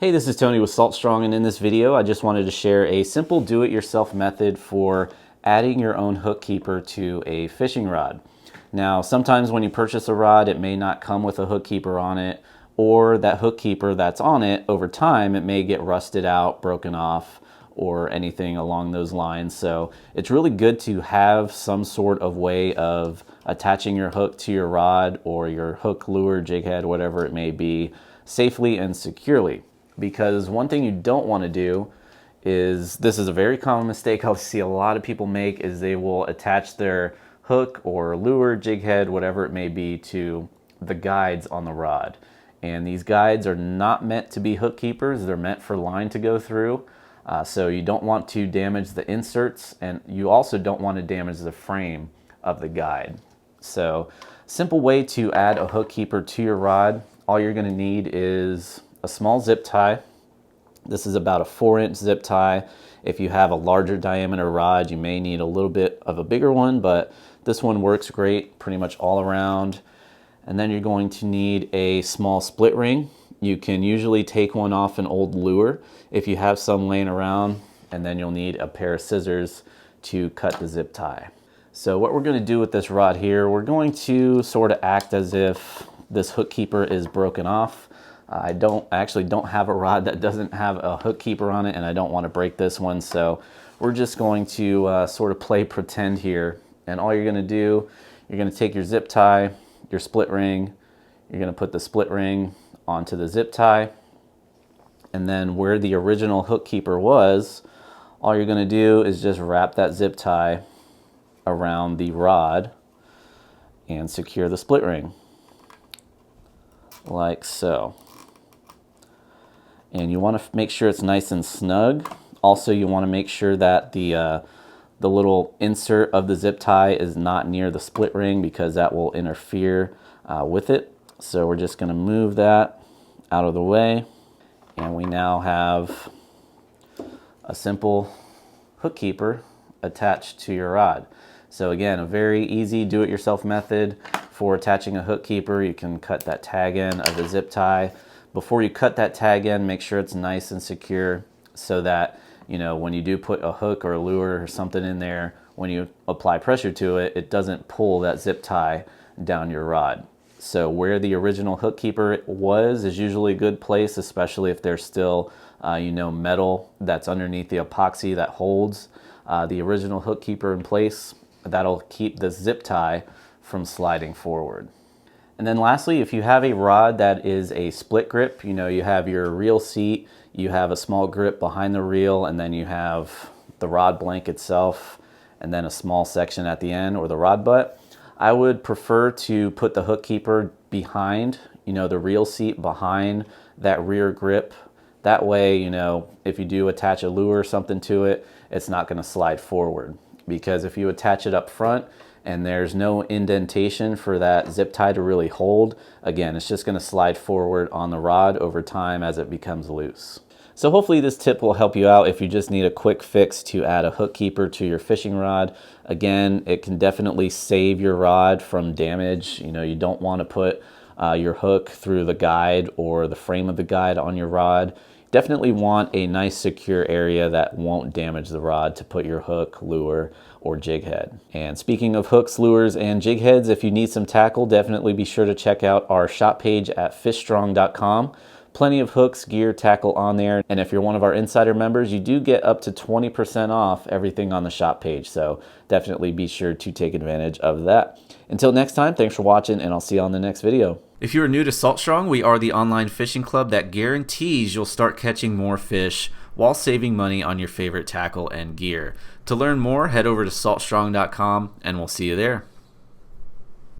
Hey, this is Tony with Salt Strong, and in this video I just wanted to share a simple do-it-yourself method for adding your own hook keeper to a fishing rod. Now, sometimes when you purchase a rod, it may not come with a hook keeper on it, or that hook keeper that's on it, over time it may get rusted out, broken off, or anything along those lines. So it's really good to have some sort of way of attaching your hook to your rod or your hook, lure, jig head, whatever it may be, safely and securely. Because one thing you don't want to do is, this is a very common mistake I'll see a lot of people make, is they will attach their hook or lure, jig head, whatever it may be, to the guides on the rod. And these guides are not meant to be hook keepers, they're meant for line to go through. So you don't want to damage the inserts, and you also don't want to damage the frame of the guide. So simple way to add a hook keeper to your rod, all you're going to need is a small zip tie. This is about a 4-inch zip tie. If you have a larger diameter rod, you may need a little bit of a bigger one, but this one works great pretty much all around. And then you're going to need a small split ring. You can usually take one off an old lure if you have some laying around, and then you'll need a pair of scissors to cut the zip tie. So what we're going to do with this rod here, we're going to sort of act as if this hook keeper is broken off. I actually don't have a rod that doesn't have a hook keeper on it, and I don't want to break this one, so we're just going to sort of play pretend here. And all you're going to do, you're going to take your zip tie, your split ring, you're going to put the split ring onto the zip tie, and then where the original hook keeper was, all you're going to do is just wrap that zip tie around the rod and secure the split ring like so. And you want to make sure it's nice and snug. Also, you want to make sure that the little insert of the zip tie is not near the split ring, because that will interfere with it. So we're just going to move that out of the way, and we now have a simple hook keeper attached to your rod. So again, a very easy do-it-yourself method for attaching a hook keeper. You can cut that tag end of the zip tie. Before you cut that tag end, make sure it's nice and secure, so that, you know, when you do put a hook or a lure or something in there, when you apply pressure to it, it doesn't pull that zip tie down your rod. So where the original hook keeper was is usually a good place, especially if there's still metal that's underneath the epoxy that holds the original hook keeper in place. That'll keep the zip tie from sliding forward. And then lastly, if you have a rod that is a split grip, you have your reel seat, you have a small grip behind the reel, and then you have the rod blank itself, and then a small section at the end, or the rod butt, I would prefer to put the hook keeper behind, the reel seat behind that rear grip. That way, if you do attach a lure or something to it, it's not going to slide forward. Because if you attach it up front and there's no indentation for that zip tie to really hold, again, it's just going to slide forward on the rod over time as it becomes loose. So hopefully this tip will help you out if you just need a quick fix to add a hook keeper to your fishing rod. Again, it can definitely save your rod from damage. You don't want to put your hook through the guide or the frame of the guide on your rod. Definitely want a nice secure area that won't damage the rod to put your hook, lure, or jig head. And speaking of hooks, lures, and jig heads, if you need some tackle, definitely be sure to check out our shop page at fishstrong.com. Plenty of hooks, gear, tackle on there. And if you're one of our insider members, you do get up to 20% off everything on the shop page. So definitely be sure to take advantage of that. Until next time, thanks for watching, and I'll see you on the next video. If you are new to Salt Strong, we are the online fishing club that guarantees you'll start catching more fish while saving money on your favorite tackle and gear. To learn more, head over to saltstrong.com, and we'll see you there.